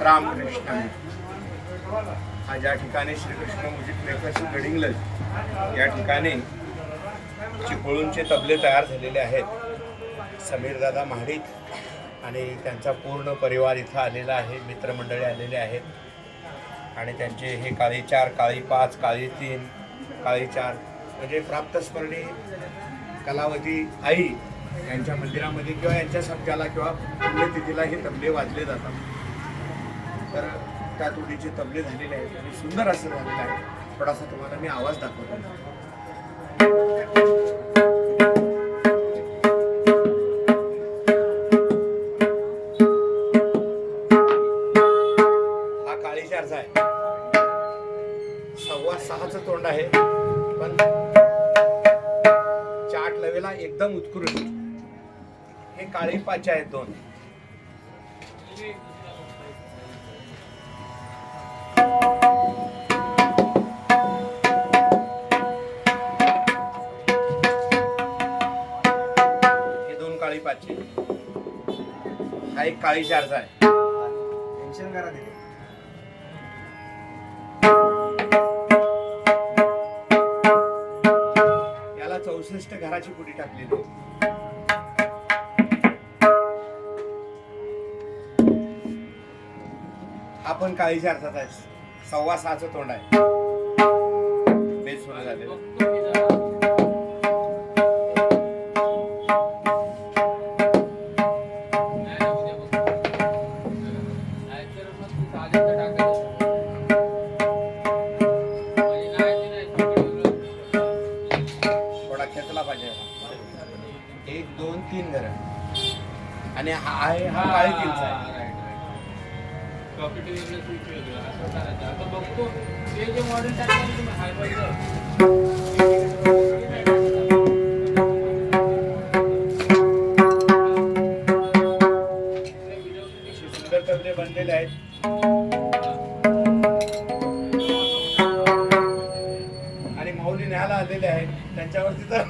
रामकृष्ण. आज या ठिकाणी श्रीकृष्ण म्युझिक मेकर्स गडिंग्लज या ठिकाणी चिपळूणचे तबले तयार झालेले आहेत. समीरदादा महाडिक आणि त्यांचा पूर्ण परिवार इथं आलेला आहे. मित्रमंडळी आलेले आहेत आणि त्यांचे हे काळी 4, काळी 5, काळी 3, काळी 4 म्हणजे प्राप्तस्मरणी कलावती आई यांच्या मंदिरामध्ये किंवा यांच्या सप्त्याला किंवा पुण्यतिथीला हे तबले वाजले जातात. तर त्या तोडीचे तबले झालेले आहेत आणि सुंदर असं झालेलं आहे. थोडासा तुम्हाला मी आवाज दाखवतो. हा काळी 4चा आहे. 6.25चं तोंड आहे पण चाट लेवलला एकदम उत्कृष्ट. हे काळी 5चे आहेत 2. हे 2 काळी 5चे. हा एक काळी 4चा आहे. टेन्शन करा तिथे. याला 64 घराची पुडी टाकलेली. हा पण काळी 4चाच आहे. 6.25चं तोंड आहे. बेस सुरू झालेलं. थोडा खेचला पाहिजे. 1, 2, 3 घर आणि हा आहे हा काळी 3चा आहे. प्रॉपर्टी वेगळं स्विच वेगळं असं करायचं. आता बघतो ते जे मॉडेल टाकलं तुम्ही हायफायचं सुंदर तबले बनलेले आहेत. आणि माऊली न्यायला आलेले आहेत. त्यांच्यावरती तर